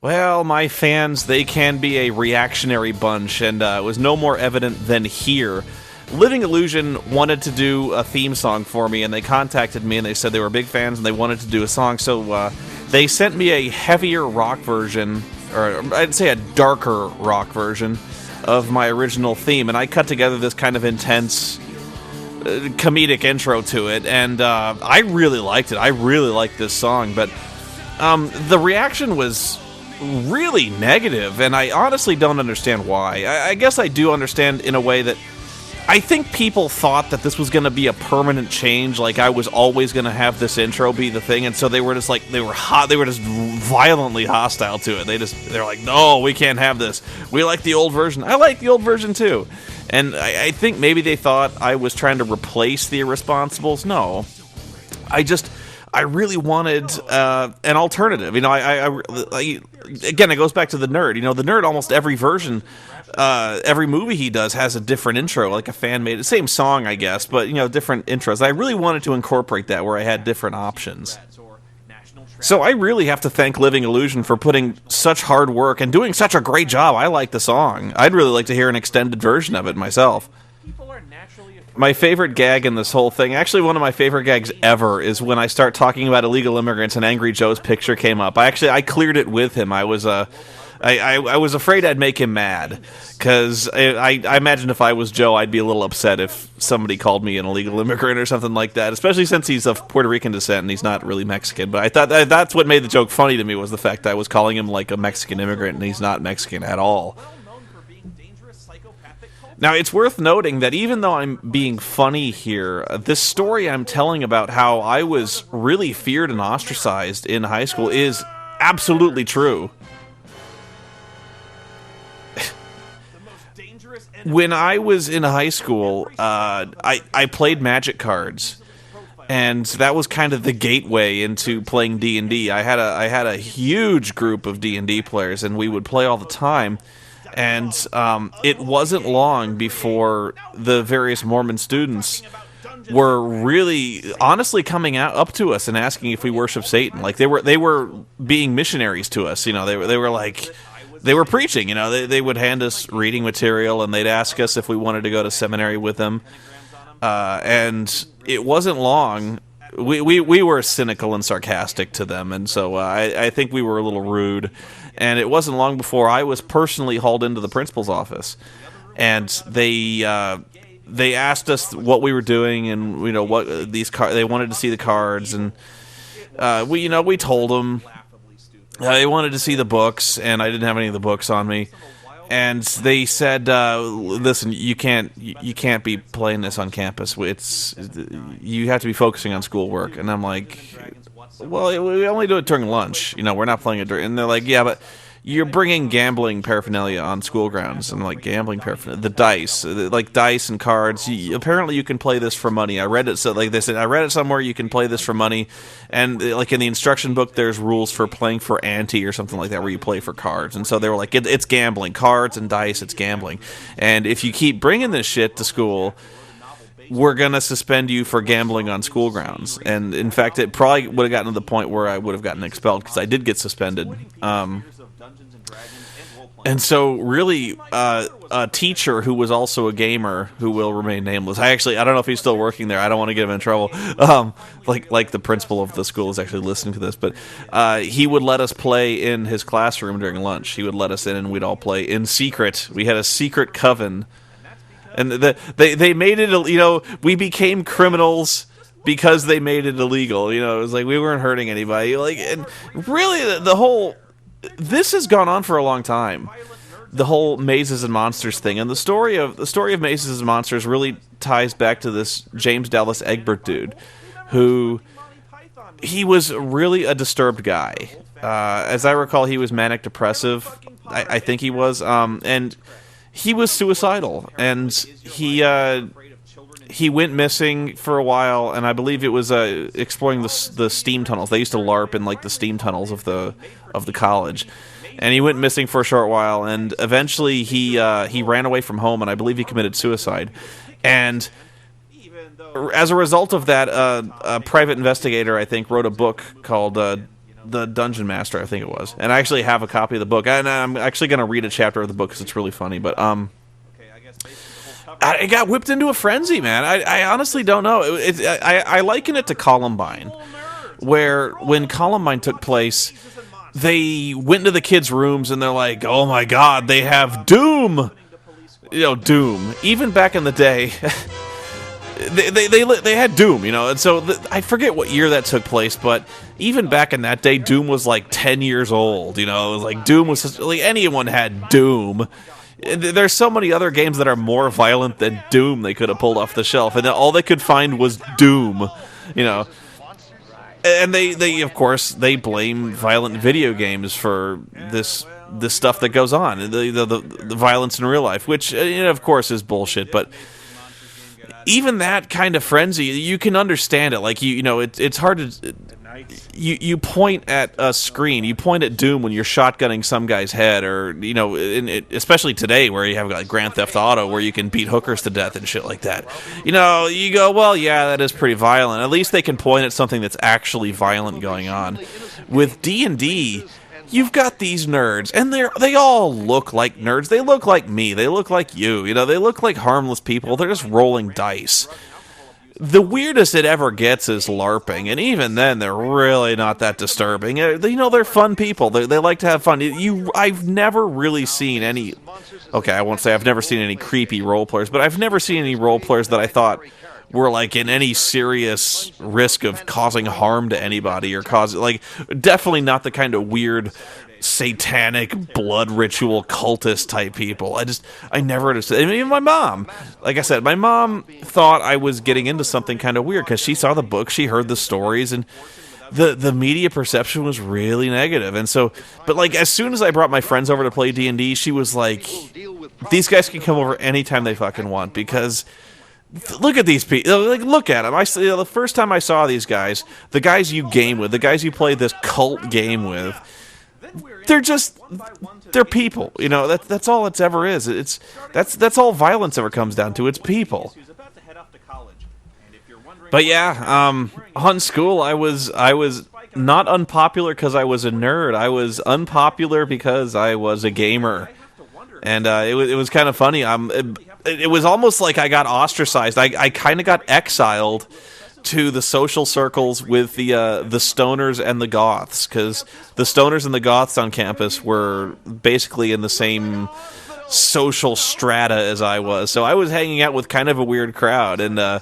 Well, my fans, they can be a reactionary bunch, and it was no more evident than here. Living Illusion wanted to do a theme song for me, and they contacted me, and they said they were big fans, and they wanted to do a song, so they sent me a heavier rock version, or I'd say a darker rock version, of my original theme, and I cut together this kind of intense comedic intro to it, and I really liked it. I really liked this song, but the reaction was really negative, and I honestly don't understand why. I guess I do understand in a way that I think people thought that this was going to be a permanent change, like I was always going to have this intro be the thing, and so they were just like, they were just violently hostile to it. They're like, no, we can't have this. We like the old version. I like the old version too. And I think maybe they thought I was trying to replace the Irresponsibles. No. I really wanted an alternative. You know, again, it goes back to the nerd. You know, the nerd, almost every version, every movie he does has a different intro, like a fan made it. Same song, I guess, but, you know, different intros. I really wanted to incorporate that where I had different options. So I really have to thank Living Illusion for putting such hard work and doing such a great job. I like the song. I'd really like to hear an extended version of it myself. My favorite gag in this whole thing, actually one of my favorite gags ever, is when I start talking about illegal immigrants and Angry Joe's picture came up. I cleared it with him. I was afraid I'd make him mad, because I imagine if I was Joe, I'd be a little upset if somebody called me an illegal immigrant or something like that, especially since he's of Puerto Rican descent and he's not really Mexican. But I thought that's what made the joke funny to me, was the fact that I was calling him like a Mexican immigrant and he's not Mexican at all. Now, it's worth noting that even though I'm being funny here, this story I'm telling about how I was really feared and ostracized in high school is absolutely true. When I was in high school, I played Magic cards, and that was kind of the gateway into playing D&D. I had a huge group of D&D players, and we would play all the time. And it wasn't long before the various Mormon students were really honestly coming up to us and asking if we worship Satan. Like they were being missionaries to us. You know, they were like, they were preaching. You know, they would hand us reading material and they'd ask us if we wanted to go to seminary with them. And it wasn't long. We were cynical and sarcastic to them, and so I think we were a little rude. And it wasn't long before I was personally hauled into the principal's office, and they asked us what we were doing, and you know what they wanted to see the cards, and we told them they wanted to see the books, and I didn't have any of the books on me. And they said, "Listen, you can't be playing this on campus. You have to be focusing on schoolwork." And I'm like, "Well, we only do it during lunch. You know, we're not playing it during." And they're like, "Yeah, but you're bringing gambling paraphernalia on school grounds." And I'm like, gambling paraphernalia, the dice, like dice and cards. Apparently, you can play this for money. I read it. So, like they said, I read it somewhere. You can play this for money, and like in the instruction book, there's rules for playing for ante or something like that, where you play for cards. And so they were like, it's gambling, cards and dice. It's gambling, and if you keep bringing this shit to school, we're going to suspend you for gambling on school grounds. And in fact, it probably would have gotten to the point where I would have gotten expelled, because I did get suspended. And so really, a teacher who was also a gamer, who will remain nameless. I don't know if he's still working there. I don't want to get him in trouble. Like the principal of the school is actually listening to this, but he would let us play in his classroom during lunch. He would let us in, and we'd all play in secret. We had a secret coven. And they made it, you know, we became criminals because they made it illegal. You know, it was like we weren't hurting anybody. Like, and really, the whole, this has gone on for a long time. The whole Mazes and Monsters thing, and the story of Mazes and Monsters really ties back to this James Dallas Egbert dude, who he was really a disturbed guy. As I recall, he was manic depressive. I think he was, and he was suicidal, and he went missing for a while, and I believe it was exploring the steam tunnels. They used to LARP in like the steam tunnels of the college, and he went missing for a short while, and eventually he ran away from home, and I believe he committed suicide. And as a result of that, a private investigator, I think, wrote a book called the Dungeon Master, I think it was. And I actually have a copy of the book, and I'm actually going to read a chapter of the book because it's really funny. But I got whipped into a frenzy, man. I honestly don't know. I liken it to Columbine, where when Columbine took place, they went into the kids' rooms and they're like, "Oh my God, they have Doom." Doom. Even back in the day, they had Doom, and so I forget what year that took place, but even back in that day, Doom was like 10 years old. It was like Doom was like anyone had Doom. There's so many other games that are more violent than Doom they could have pulled off the shelf, and all they could find was Doom. And they of course they blame violent video games for this stuff that goes on, the violence in real life, which of course is bullshit. But even that kind of frenzy, you can understand it. Like it's hard to. You point at a screen, you point at Doom when you're shotgunning some guy's head, or especially today where you have like Grand Theft Auto where you can beat hookers to death and shit like that. You go, well, yeah, that is pretty violent. At least they can point at something that's actually violent going on. With D&D, you've got these nerds, and they all look like nerds. They look like me. They look like you. They look like harmless people. They're just rolling dice. The weirdest it ever gets is LARPing, and even then, they're really not that disturbing. They're fun people. They like to have fun. I've never really seen any... Okay, I won't say I've never seen any creepy role players, but I've never seen any role players that I thought were like in any serious risk of causing harm to anybody or definitely not the kind of weird satanic blood ritual cultist type people. I never understood. I mean, even my mom, like I said, my mom thought I was getting into something kind of weird because she saw the book, she heard the stories, and the media perception was really negative. And so, but like as soon as I brought my friends over to play D&D, she was like, these guys can come over anytime they fucking want, because look at these people. Like, look at them. The first time I saw these guys, the guys you game with, the guys you play this cult game with, they're people. That's all it's ever is. That's all violence ever comes down to. It's people. But yeah, on school I was not unpopular because I was a nerd. I was unpopular because I was a gamer, and it was kind of funny. It was almost like I got ostracized. I kind of got exiled to the social circles with the stoners and the goths, because the stoners and the goths on campus were basically in the same social strata as I was. So I was hanging out with kind of a weird crowd, and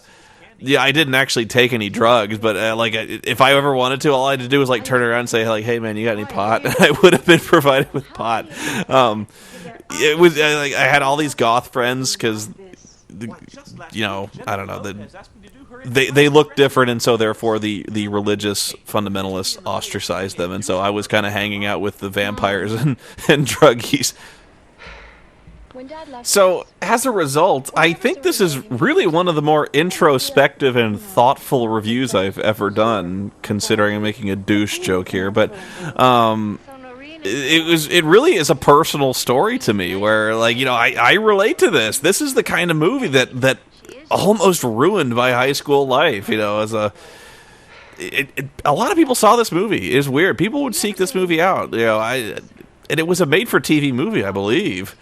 yeah, I didn't actually take any drugs, but if I ever wanted to, all I had to do was like turn around and say like, "Hey man, you got any pot?" And I would have been provided with pot. It was I had all these goth friends because I don't know, they look different, and so therefore the religious fundamentalists ostracized them, and so I was kind of hanging out with the vampires and druggies. So as a result, I think this is really one of the more introspective and thoughtful reviews I've ever done, considering I'm making a douche joke here, but it really is a personal story to me where I relate to this. This is the kind of movie that almost ruined my high school life, as a lot of people saw this movie. It's weird. People would seek this movie out, and it was a made-for-TV movie, I believe.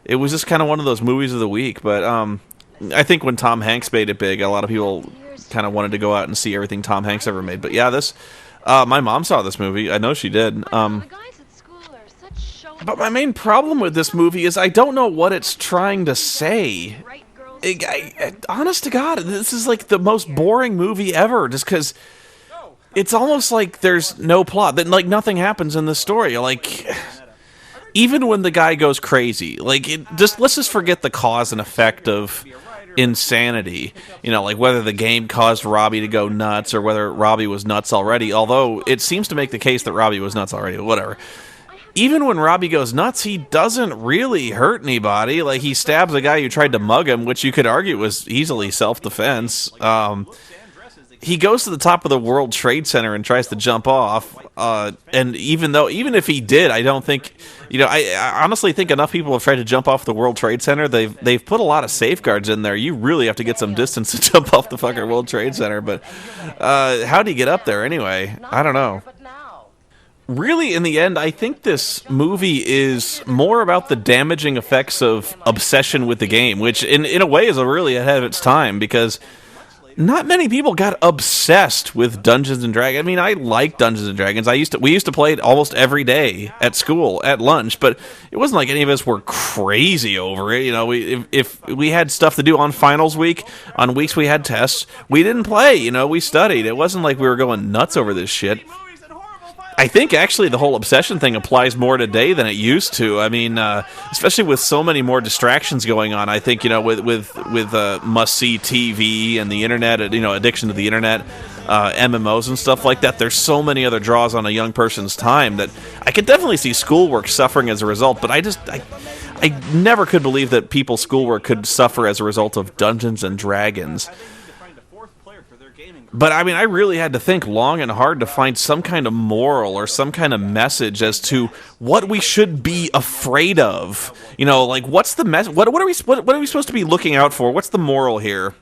It was just kind of one of those movies of the week, but I think when Tom Hanks made it big, a lot of people kind of wanted to go out and see everything Tom Hanks ever made. But yeah, my mom saw this movie. I know she did. But my main problem with this movie is I don't know what it's trying to say. Honest to God, this is like the most boring movie ever, just because it's almost like there's no plot, that like nothing happens in the story. Like, even when the guy goes crazy, let's just forget the cause and effect of insanity. Like whether the game caused Robbie to go nuts or whether Robbie was nuts already, although it seems to make the case that Robbie was nuts already, whatever. Even when Robbie goes nuts, he doesn't really hurt anybody. Like, he stabs a guy who tried to mug him, which you could argue was easily self-defense. He goes to the top of the World Trade Center and tries to jump off. And even if he did, I don't think, I honestly think enough people have tried to jump off the World Trade Center. They've put a lot of safeguards in there. You really have to get some distance to jump off the fucking World Trade Center. But how'd he get up there anyway? I don't know. really, in the end, I think this movie is more about the damaging effects of obsession with the game, which in a way is really ahead of its time, because not many people got obsessed with Dungeons and Dragons. I mean, I like Dungeons and Dragons. We used to play it almost every day at school at lunch, but it wasn't like any of us were crazy over it. You know, if we had stuff to do on finals week, on weeks we had tests, we didn't play. You know, we studied. It wasn't like we were going nuts over this shit. I think actually the whole obsession thing applies more today than it used to. I mean, especially with so many more distractions going on. I think, you know, with must-see TV and the internet, you know, addiction to the internet, MMOs and stuff like that. There's so many other draws on a young person's time that I could definitely see schoolwork suffering as a result. But I never could believe that people's schoolwork could suffer as a result of Dungeons and Dragons. But, I mean, I really had to think long and hard to find some kind of moral or some kind of message as to what we should be afraid of. You know, like, what's the what are we supposed to be looking out for? What's the moral here?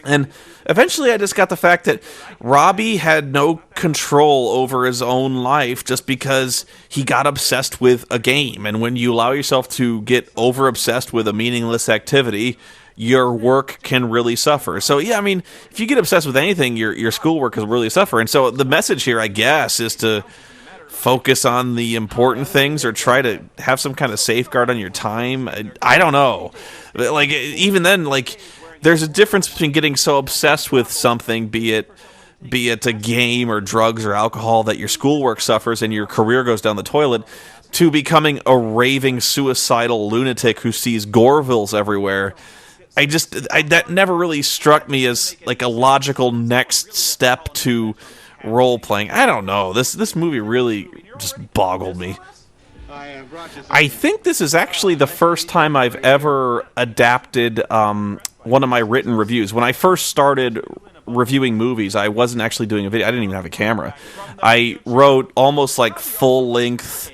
And eventually I just got the fact that Robbie had no control over his own life just because he got obsessed with a game. And when you allow yourself to get over-obsessed with a meaningless activity, your work can really suffer. So, yeah, I mean, if you get obsessed with anything, your schoolwork will really suffer. And so the message here, I guess, is to focus on the important things or try to have some kind of safeguard on your time. I don't know. Like, even then, like, there's a difference between getting so obsessed with something, be it a game or drugs or alcohol, that your schoolwork suffers and your career goes down the toilet, to becoming a raving suicidal lunatic who sees Gorevilles everywhere. That never really struck me as like a logical next step to role playing. I don't know. This movie really just boggled me. I think this is actually the first time I've ever adapted one of my written reviews. When I first started reviewing movies, I wasn't actually doing a video. I didn't even have a camera. I wrote almost like full-length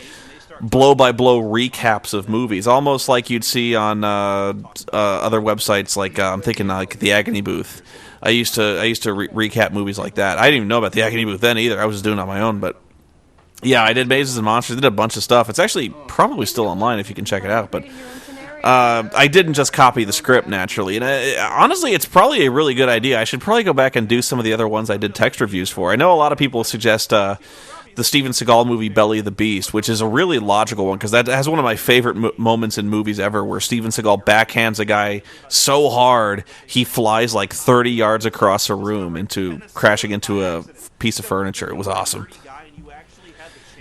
blow-by-blow recaps of movies, almost like you'd see on other websites, like I'm thinking like the Agony Booth. I used to recap movies like that. I didn't even know about the Agony Booth then either. I was just doing it on my own, but yeah, I did Mazes and Monsters. I did a bunch of stuff. It's actually probably still online if you can check it out, but I didn't just copy the script naturally. And honestly, it's probably a really good idea. I should probably go back and do some of the other ones I did text reviews for. I know a lot of people suggest the Steven Seagal movie Belly of the Beast, which is a really logical one, because that has one of my favorite moments in movies ever, where Steven Seagal backhands a guy so hard he flies like 30 yards across a room crashing into a piece of furniture. It was awesome.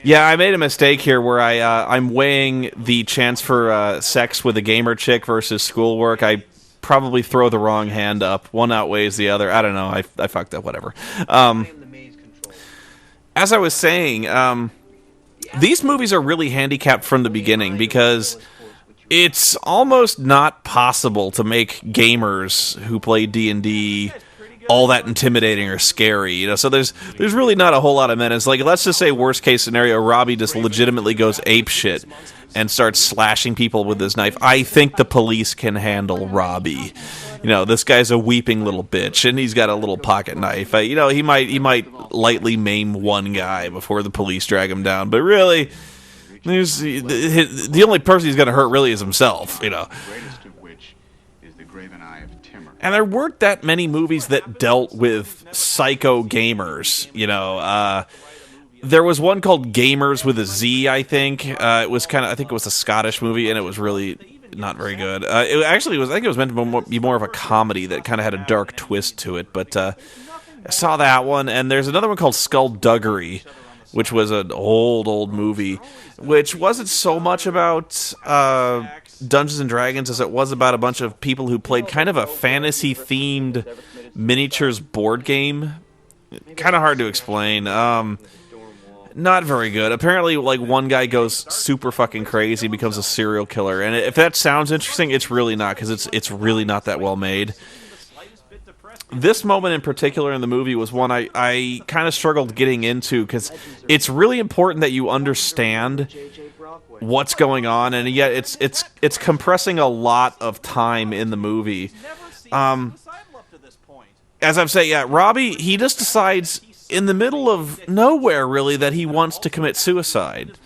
Yeah, I made a mistake here where I'm weighing the chance for sex with a gamer chick versus schoolwork. I probably throw the wrong hand up. One outweighs the other. I don't know. I fucked up. Whatever. As I was saying, these movies are really handicapped from the beginning because it's almost not possible to make gamers who play D&D all that intimidating or scary, you know. So there's really not a whole lot of menace. Like, let's just say worst case scenario, Robbie just legitimately goes ape shit and starts slashing people with his knife. I think the police can handle Robbie. You know, this guy's a weeping little bitch, and he's got a little pocket knife. You know, he might lightly maim one guy before the police drag him down. But really, the only person he's going to hurt really is himself. You know. And there weren't that many movies that dealt with psycho gamers. You know, there was one called Gamers with a Z. I think it was I think it was a Scottish movie, and it was really not very good. It actually was. I think it was meant to be more of a comedy that kind of had a dark twist to it. But I saw that one, and there's another one called Skullduggery, which was an old movie, which wasn't so much about Dungeons and Dragons as it was about a bunch of people who played kind of a fantasy-themed miniatures board game. Kind of hard to explain. Not very good. Apparently, like, one guy goes super fucking crazy, becomes a serial killer, and if that sounds interesting, it's really not, because it's really not that well made. This moment in particular in the movie was one I kind of struggled getting into, because it's really important that you understand what's going on, and yet it's compressing a lot of time in the movie. As I've said, yeah, Robbie, he just decides in the middle of nowhere, really, that he wants to commit suicide.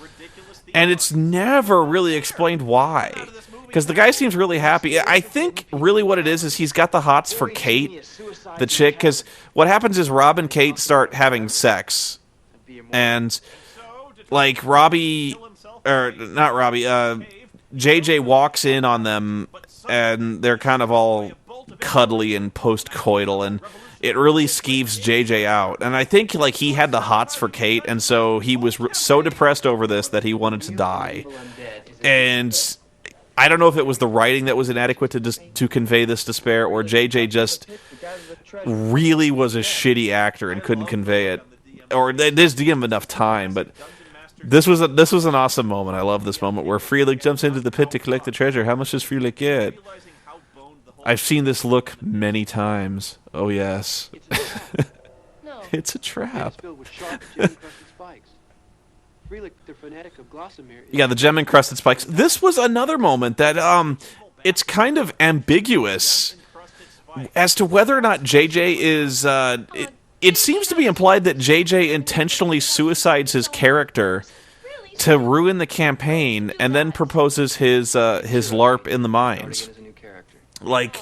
And it's never really explained why. Because the guy seems really happy. I think really what it is he's got the hots for Kate, the chick. Because what happens is Rob and Kate start having sex. And, like, Robbie, or not Robbie, JJ walks in on them, and they're kind of all cuddly and post-coital, and it really skeeves JJ out. And I think, like, he had the hots for Kate, and so he was so depressed over this that he wanted to die. And I don't know if it was the writing that was inadequate to convey this despair, or JJ just really was a shitty actor and couldn't convey it. Or they just didn't give him enough time, but this was an awesome moment. I love this moment where Freelik jumps into the pit to collect the treasure. How much does Freelik get? I've seen this look many times. Oh, yes. It's a trap. Yeah, the gem-encrusted spikes. This was another moment that it's kind of ambiguous as to whether or not JJ is... It seems to be implied that JJ intentionally suicides his character to ruin the campaign and then proposes his LARP in the mines. Like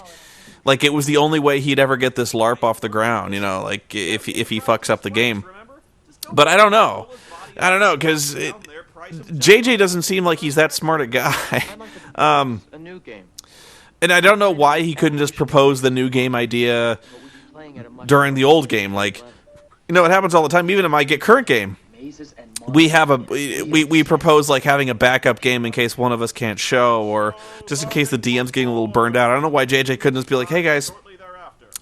it was the only way he'd ever get this LARP off the ground, you know, like if he fucks up the game. But I don't know, because JJ doesn't seem like he's that smart a guy. And I don't know why he couldn't just propose the new game idea during the old game. Like, you know, it happens all the time. Even in my current game, we have we propose like having a backup game in case one of us can't show, or just in case the DM's getting a little burned out. I don't know why JJ couldn't just be like, hey guys,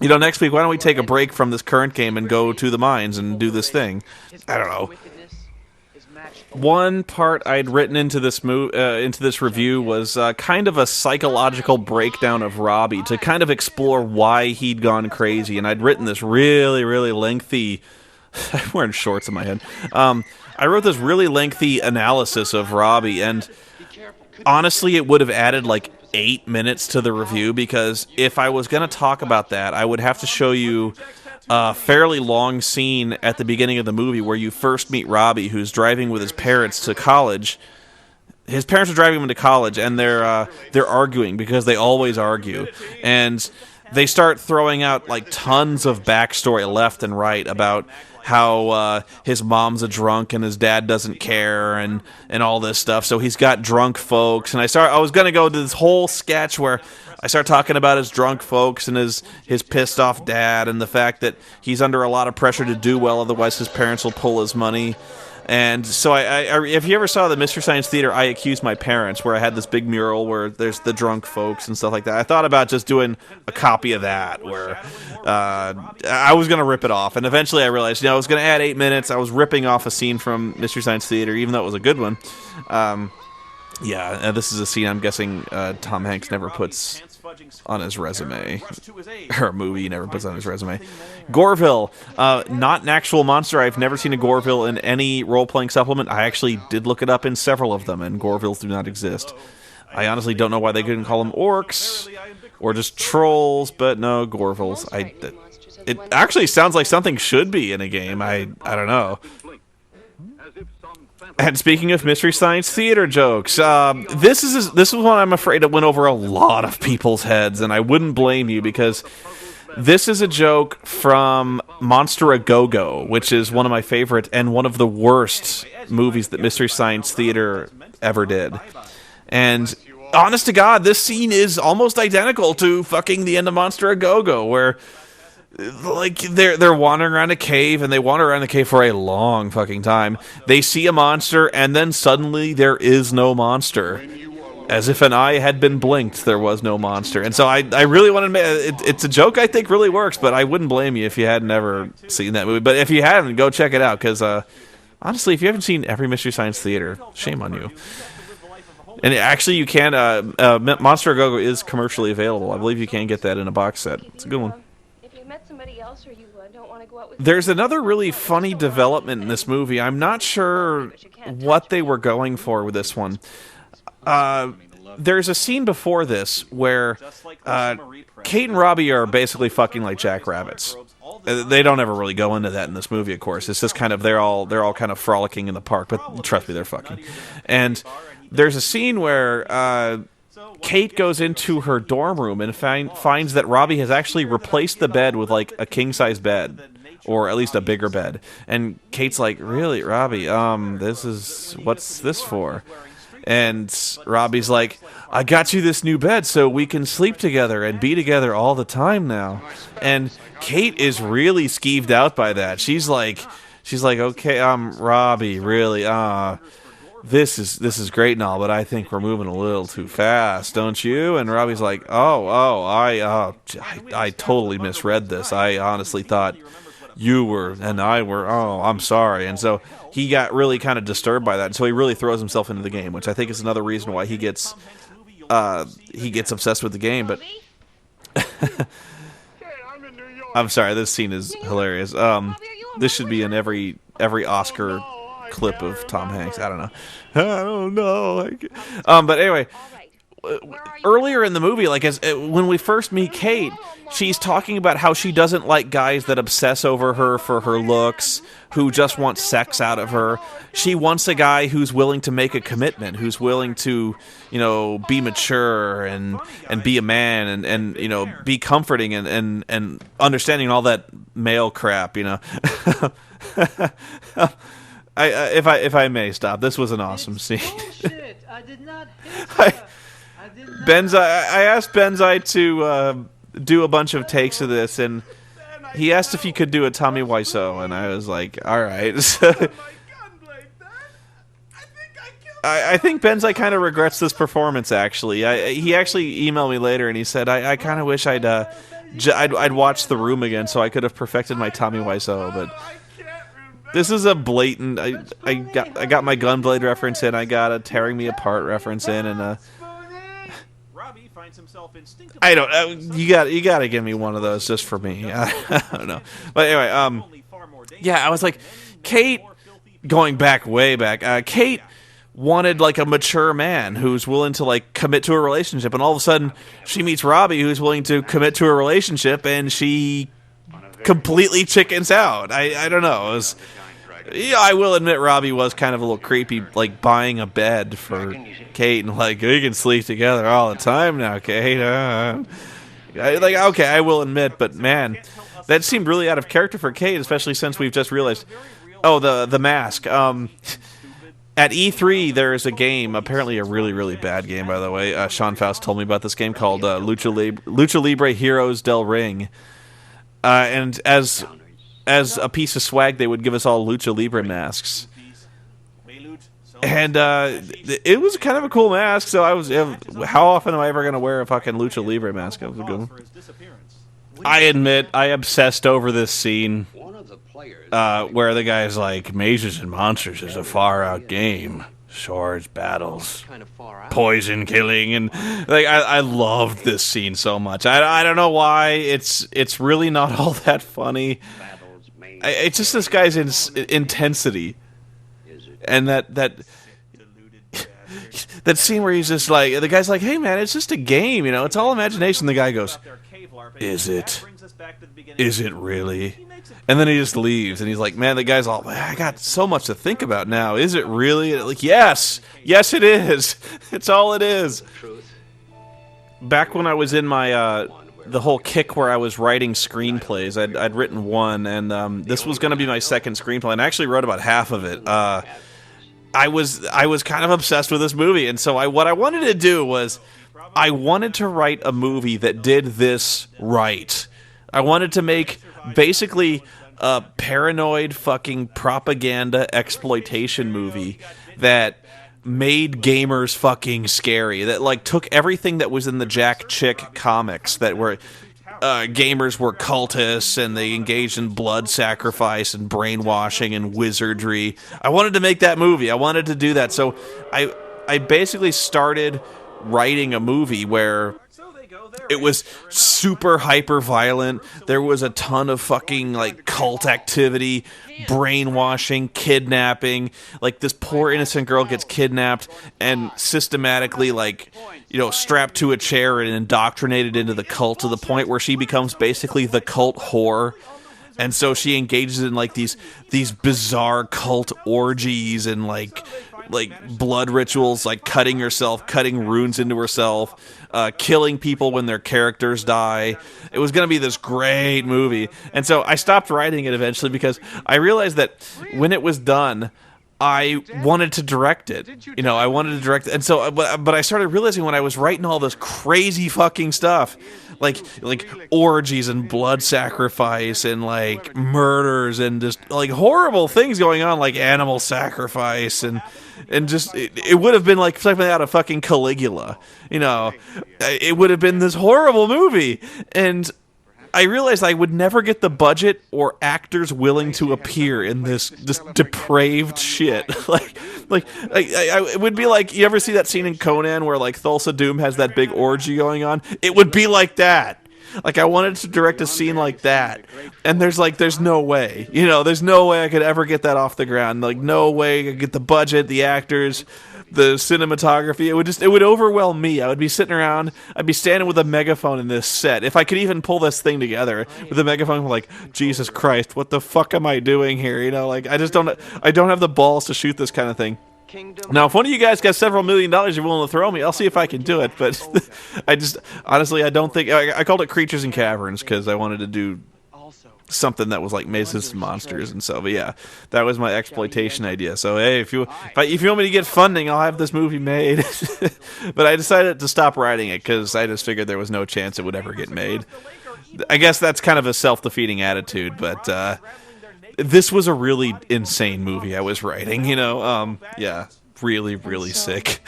you know, next week why don't we take a break from this current game and go to the mines and do this thing. I don't know. One part I'd written into this review was kind of a psychological breakdown of Robbie to kind of explore why he'd gone crazy, and I'd written this really, really lengthy... I'm wearing shorts in my head. I wrote this really lengthy analysis of Robbie, and honestly, it would have added like 8 minutes to the review, because if I was going to talk about that, I would have to show you a fairly long scene at the beginning of the movie where you first meet Robbie, who's driving with his parents to college. His parents are driving him to college, and they're arguing, because they always argue. And they start throwing out like tons of backstory left and right about how his mom's a drunk and his dad doesn't care, and all this stuff. So he's got drunk folks, and I was going to go to this whole sketch where I start talking about his drunk folks and his pissed off dad, and the fact that he's under a lot of pressure to do well, otherwise his parents will pull his money. And so I if you ever saw the Mystery Science Theater, I Accuse My Parents, where I had this big mural where there's the drunk folks and stuff like that. I thought about just doing a copy of that, where I was going to rip it off. And eventually I realized, I was going to add 8 minutes. I was ripping off a scene from Mystery Science Theater, even though it was a good one. This is a scene I'm guessing Tom Hanks never puts on his resume, or a movie he never puts on his resume. Gorville, not an actual monster. I've never seen a Gorville in any role-playing supplement. I actually did look it up in several of them, and Gorvilles do not exist. I honestly don't know why they couldn't call them orcs, or just trolls, but no, Gorvilles. It actually sounds like something should be in a game. I don't know. And speaking of Mystery Science Theater jokes, this is one I'm afraid it went over a lot of people's heads, and I wouldn't blame you, because this is a joke from Monster A Go-Go, which is one of my favorite and one of the worst movies that Mystery Science Theater ever did. And honest to God, this scene is almost identical to fucking the end of Monster A Go-Go, where like they're wandering around a cave, and they wander around the cave for a long fucking time. They see a monster, and then suddenly there is no monster. As if an eye had been blinked, there was no monster. And so I really want to... It's a joke I think really works, but I wouldn't blame you if you hadn't ever seen that movie. But if you haven't, go check it out, because honestly, if you haven't seen every Mystery Science Theater, shame on you. And actually, you can... Monster A Go-Go is commercially available. I believe you can get that in a box set. It's a good one. There's another really funny development in this movie. I'm not sure what they were going for with this one. there's a scene before this where Kate and Robbie are basically fucking like jackrabbits. They don't ever really go into that in this movie, of course. It's just kind of they're all kind of frolicking in the park, but trust me, they're fucking. And there's a scene where Kate goes into her dorm room and finds that Robbie has actually replaced the bed with like a king-size bed, or at least a bigger bed. And Kate's like, "Really, Robbie? What's this for?" And Robbie's like, "I got you this new bed so we can sleep together and be together all the time now." And Kate is really skeeved out by that. She's like, "Okay, Robbie, really, this is great and all, but I think we're moving a little too fast, don't you?" And Robbie's like, I totally misread this. I honestly thought you were and I were. Oh, I'm sorry." And so he got really kind of disturbed by that, and so he really throws himself into the game, which I think is another reason why he gets obsessed with the game. But I'm sorry, this scene is hilarious. This should be in every Oscar clip of Tom Hanks. I don't know. But anyway, earlier in the movie, like when we first meet Kate, she's talking about how she doesn't like guys that obsess over her for her looks, who just want sex out of her. She wants a guy who's willing to make a commitment, who's willing to, be mature and be a man and be comforting and understanding all that male crap, If I may stop, this was an awesome scene. I did not I asked Benzai to do a bunch of takes of this, and he asked if he could do a Tommy Wiseau, and I was like, all right. I think Benzai kind of regrets this performance, actually. He actually emailed me later, and he said, I kind of wish I'd watched The Room again so I could have perfected my Tommy Wiseau, but this is a blatant. I got my Gunblade reference in. I got a Tearing Me Apart reference in, and I don't. You got to give me one of those just for me. I don't know, but anyway, yeah, I was like, Kate, going back way back. Kate wanted like a mature man who's willing to like commit to a relationship, and all of a sudden she meets Robbie, who's willing to commit to a relationship, and she completely chickens out. I don't know. It was, I will admit Robbie was kind of a little creepy, like buying a bed for Kate and like, we can sleep together all the time now, Kate. Okay, I will admit, but man, that seemed really out of character for Kate, especially since we've just realized. Oh, the mask. At E3, there is a game, apparently a really, really bad game, by the way. Sean Faust told me about this game called Lucha Libre Heroes del Ring. And as a piece of swag, they would give us all Lucha Libre masks. And it was kind of a cool mask, so how often am I ever going to wear a fucking Lucha Libre mask? I admit, I obsessed over this scene where the guy's like, Mazes and Monsters is a far-out game. Swords, battles, poison killing, and like I loved this scene so much. I don't know why. It's really not all that funny. It's just this guy's intensity, and that scene where he's just like, the guy's like, "Hey man, it's just a game, it's all imagination." The guy goes, "Is it? Is it really?" And then he just leaves, and he's like, man, the guy's all, I got so much to think about now. Is it really? Like, yes, it is. It's all it is. Back when I was in my, the whole kick where I was writing screenplays, I'd written one, and this was going to be my second screenplay, and I actually wrote about half of it. I was kind of obsessed with this movie, and so what I wanted to do was, I wanted to write a movie that did this right. I wanted to make basically a paranoid fucking propaganda exploitation movie that made gamers fucking scary. That like took everything that was in the Jack Chick comics that were gamers were cultists and they engaged in blood sacrifice and brainwashing and wizardry. I wanted to make that movie. I wanted to do that. So I basically started writing a movie where It was super hyper violent. There was a ton of fucking like cult activity, brainwashing, kidnapping. Like this poor innocent girl gets kidnapped and systematically like, you know, strapped to a chair and indoctrinated into the cult to the point where she becomes basically the cult whore. And so she engages in like these bizarre cult orgies and like blood rituals, like cutting herself, cutting runes into herself, killing people when their characters die. It was going to be this great movie. And so I stopped writing it eventually because I realized that when it was done, I wanted to direct it. You know, I wanted to direct it. And so, but I started realizing when I was writing all this crazy fucking stuff, like orgies and blood sacrifice and like murders and just like horrible things going on, like animal sacrifice and just it would have been like something out of fucking Caligula. You know, it would have been this horrible movie. And I realized I would never get the budget or actors willing to appear in this depraved shit. It would be like, you ever see that scene in Conan where like Thulsa Doom has that big orgy going on? It would be like that. Like I wanted to direct a scene like that, and there's no way, you know, there's no way I could ever get that off the ground. Like no way I could get the budget, the actors, the cinematography. It would overwhelm me. I would be sitting around, I'd be standing with a megaphone in this set. If I could even pull this thing together with a megaphone, I'm like, Jesus Christ, what the fuck am I doing here? You know, like I don't have the balls to shoot this kind of thing. Now, if one of you guys got several $1 million you're willing to throw me, I'll see if I can do it. But honestly, I don't think I called it Creatures and Caverns because I wanted to do something that was like Mazes and Monsters, and so, but yeah, that was my exploitation idea. So hey, if you want me to get funding, I'll have this movie made. But I decided to stop writing it because I just figured there was no chance it would ever get made. I guess that's kind of a self-defeating attitude, but this was a really insane movie I was writing, you know. Yeah, really sick.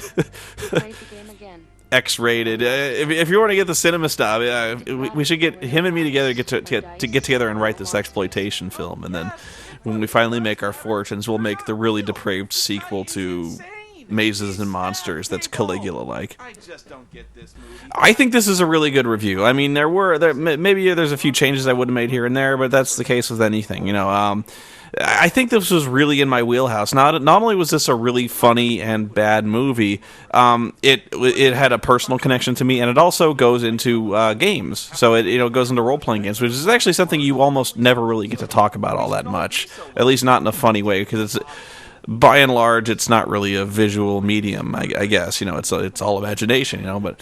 X-rated. If you want to get the cinema stuff, we should get him and me together, get together and write this exploitation film, and then when we finally make our fortunes, we'll make the really depraved sequel to Mazes and Monsters that's Caligula-like. I think this is a really good review. I mean, maybe there's a few changes I would have made here and there, but that's the case with anything, you know. I think this was really in my wheelhouse. Not only was this a really funny and bad movie, it had a personal connection to me, and it also goes into games. So it goes into role-playing games, which is actually something you almost never really get to talk about all that much, at least not in a funny way, because it's, by and large, it's not really a visual medium, I guess. You know, it's all imagination, you know, but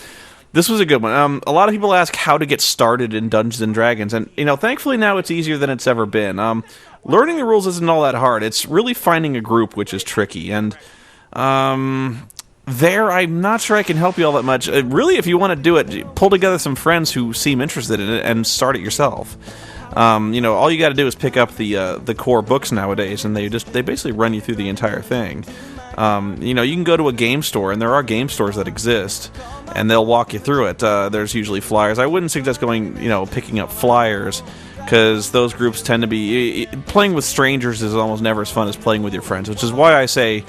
this was a good one. A lot of people ask how to get started in Dungeons and Dragons, and, you know, thankfully now it's easier than it's ever been. Learning the rules isn't all that hard. It's really finding a group which is tricky, and there I'm not sure I can help you all that much. Really, if you want to do it, pull together some friends who seem interested in it and start it yourself. You know, all you got to do is pick up the core books nowadays, and they basically run you through the entire thing. You know, you can go to a game store, and there are game stores that exist, and they'll walk you through it. There's usually flyers. I wouldn't suggest picking up flyers, because those groups tend to be... Playing with strangers is almost never as fun as playing with your friends, which is why I say,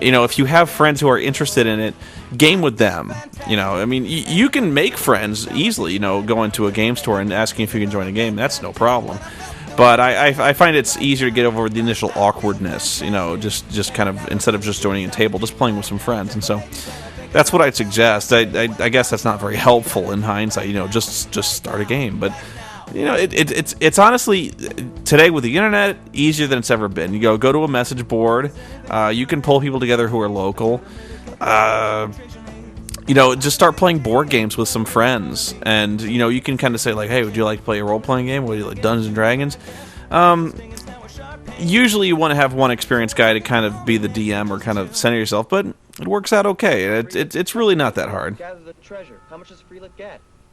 you know, if you have friends who are interested in it, game with them. You know, I mean, you can make friends easily, you know, going to a game store and asking if you can join a game. That's no problem. But I find it's easier to get over the initial awkwardness, you know, just kind of, instead of just joining a table, just playing with some friends. And so that's what I'd suggest. I guess that's not very helpful in hindsight, you know, just start a game. But, you know, it's honestly, today with the internet, easier than it's ever been. You go to a message board, you can pull people together who are local, you know, just start playing board games with some friends, and, you know, you can kind of say, like, hey, would you like to play a role-playing game? Would you like Dungeons and Dragons? Usually you want to have one experienced guy to kind of be the DM or kind of center yourself, but it works out okay. It's really not that hard. Gather the treasure. How much does Freelit get?